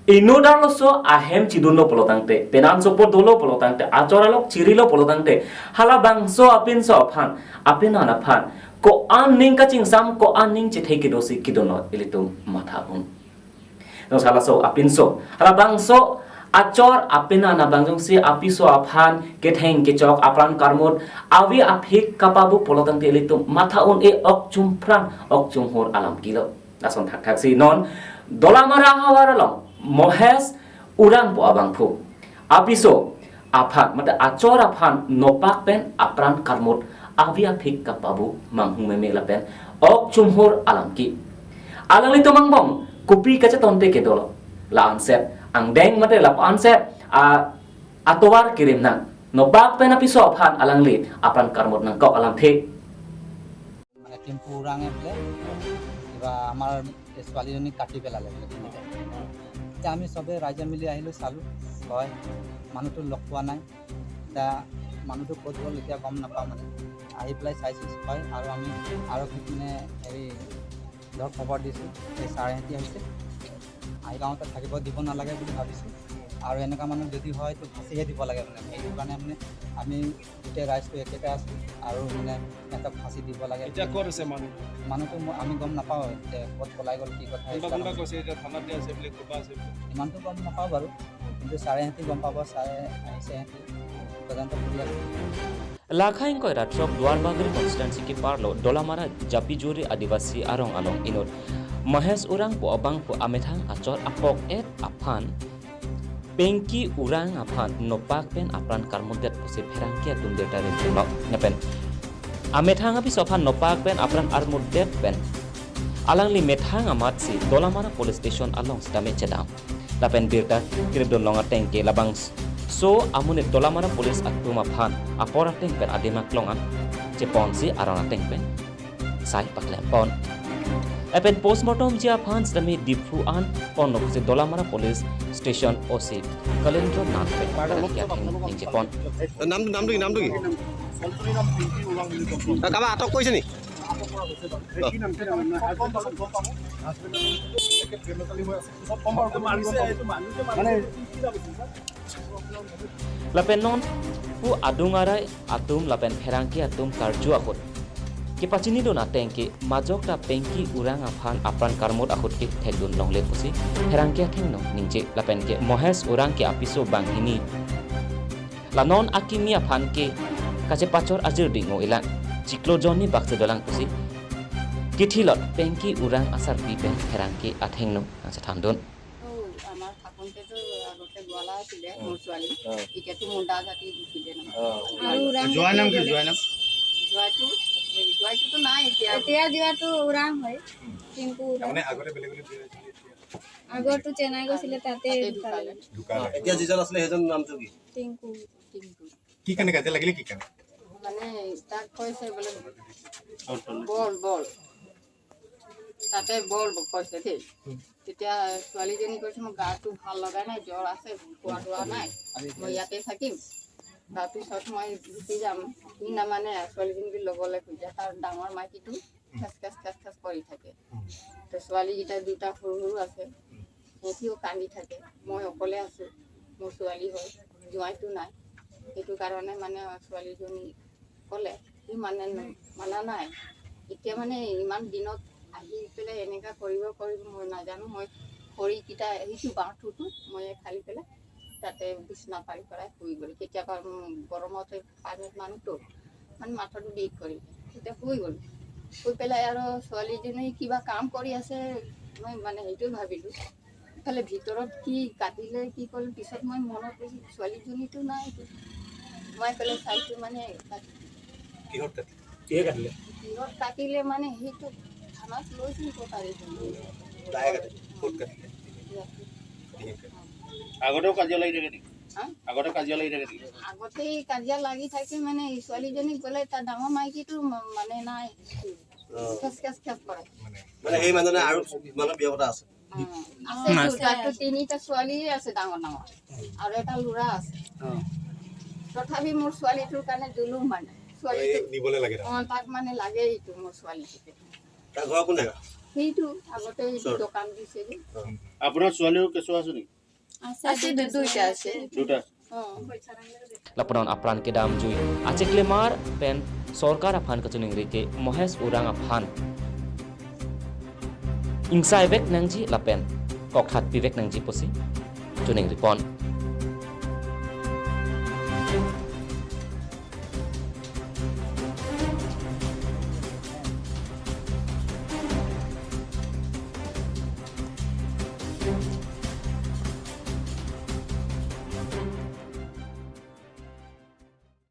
Inodaloso ahem ciduno polotangte, penan sopor dolo polotangte, acoralok cirilo polotangte, halabangso apin so aphan, apin anaphan, ko aning kacing sam, ko aning cithai kidosi kidono ilitum mathapun. No salah so apin so, halabangso acor apin anabangjong si apiso aphan, ketheng kecok apran karmod, awi aphik kapabu polotangte ilitum mathaun e ok jumhur alam kilo. Nason thak si non, dolamara hawaralong. Mohes urang po abang pu. Apiso aphan mata acor aphan nopak pen apran karmut avia phik kapabu manghu memela pen ok jumhur alam ki. Alang itu mangbong kupi kaca tonte ke dolo. La anset ang deng mata la anset atowar kirim nang nopak pen apiso aphan alang li apran karmut nang kok alam phik. মানে tempo উৰাঙে বোলে কিবা আমাৰ ছোৱালীজনী কাটি পেলালে এতিয়া আমি চবে ৰাইজে মিলি আহিলোঁ চালোঁ হয় মানুহটো লগ পোৱা নাই এতিয়া মানুহটো ক'ত গ'ল এতিয়া গম নাপাওঁ মানে আহি পেলাই চাইছোঁ হয় আৰু আমি আৰক্ষীক মানে হেৰি ধৰক খবৰ দিছোঁ এই চাৰেহেঁতি আহিছে আহি গাঁৱতে থাকিব দিব নালাগে বুলি ভাবিছোঁ আৰু এনেকুৱা মানুহ যদি হয় তো ফাঁচিহে দিব লাগে মানে সেইটো কাৰণে মানে আমি গোটেই ৰাইজটো একেটা আছোঁ আৰু মানে সিহঁতক ফাঁচি দিব লাগে এতিয়া ক'ত আছে মানুহটো আমি গম নাপাওঁ যে ক'ত পলাই গ'ল কি কথা ইমানটো গম নাপাওঁ বাৰু কিন্তু চাৰেহেঁতি গম পাব চাৰে আহিছে তদন্ত কৰি আছে Lakhain koi ratrok Duarbagri constituency ki parlo Dolamara Japijuri Adivasi Arong Along Inur Mahes urang po abang po amethang acor apok et aphan Pengki urang aphan nopak pen apran karmudet po si perangki atum detare tulok nepen Amethang api sophan nopak pen apran armudet pen Alang li methang amat si Dolamara police station along stame cedam Lapen birta kirib don longa tengke labang So amunit Dolamara police atuma phan apora teng pen ademak longan cepon si arona teng pen sai paklempon Epen postmortem jia phan stame diphu an pon si Dolamara police station OC Kalendro Nath pen parakia teng cepon নামটো কি কাবা আটক কৰিছে নি Lapen non pu adungarai atum lapen herangki atum karju akut Kipacini don atengki majok ta pengki urang aphan apran karmut akut ki thegdun longle pusi herangki thengno ningje lapen ke mohes urang ki apiso banghini lanon akimi aphan ke kache pachor ajir dingo ilan ciklojoni bakse dolang pusi Kithilot pengki urang asar pipen herangki athengno asa thandun আমাৰ থাকোঁতেতো আগতে গোৱালা আছিলে মোৰ ছোৱালী এতিয়াতো মুণ্ডা জাতি দিছিলে জোৱাইটোতো নাই এতিয়া যোৱাটো উৰাং হয় টিংকু আগৰটো চেন্নাই গৈছিলে তাতে এতিয়া যিজন আছিলে সেইজন নামটো কি টিংকু কি কাৰণে কাজে লাগিলে কি কাৰণে মানে তাক কৈছে বোলে বল তাতে বল কৈছে দেই তেতিয়া ছোৱালীজনী কৈছে মোৰ গাটো ভাল লগা নাই জ্বৰ আছে খোৱা দোৱা নাই মই ইয়াতে থাকিম তাৰপিছত মই গুচি যাম সি নামানে ছোৱালীজনীক ল'বলৈ খোজে তাৰ ডাঙৰ মাইকীটো খেচ কৰি থাকে তো ছোৱালীকেইটা দুটা সৰু আছে সিহঁতিও কান্দি থাকে মই অকলে আছোঁ মোৰ ছোৱালী হয় জোঁৱাইটো নাই সেইটো কাৰণে মানে ছোৱালীজনী ক'লে সি মানা নাই এতিয়া মানে ইমান দিনত আহি পেলাই এনেকুৱা কৰিব মই নাজানো মই খৰিকেইটা আহিছোঁ বাঁহটোতো মই খালি পেলাই তাতে বিছনা পাৰি পেলাই শুই গ'ল কেতিয়াবা গৰমতে পানীত মানুহটো মানে মাথাটো বিষ কৰি তেতিয়া শুই পেলাই আৰু ছোৱালীজনী কিবা কাম কৰি আছে মই মানে সেইটোৱে ভাবিলোঁ ইফালে ভিতৰত কি কাটিলে কি কৰিলে পিছত মই মনত কৰিছোঁ ছোৱালীজনীতো নাই মই পেলাই চাইছোঁ মানে কিহত কাটিলে মানে সেইটো থানাত লৈছিল আগতেও কাজিয়া লাগি থাকে নেকি আগতেই কাজিয়া লাগি থাকে মানে ছোৱালীজনীক গ'লে তাৰ ডাঙৰ মাইকীটো মানে নাই খেচ কৰে মানে এই মানুহজনে আৰু মানুহ বিয়া কথা আছে তাতো তিনিটা ছোৱালীয়ে আছে ডাঙৰ আৰু এটা ল'ৰা আছে তথাপি মোৰ ছোৱালীটোৰ কাৰণে জুলুম মানে নিবলৈ লাগে তাক মানে লাগে এইটো মোৰ ছোৱালীটোকে তাৰ ঘৰ কোন জেগা সেইটো আগতে দোকান দিছে যে আপোনাৰ ছোৱালীও কেঁচুৱা আছে নেকি আছে দুইটা আছে দুটা অঁ laponan apran ke dam jui acek lemar pen sorkar aphan kachuning rike mohes urang aphan ingsai vek nangji lapen kokhat pivek nangji posi chuning ripon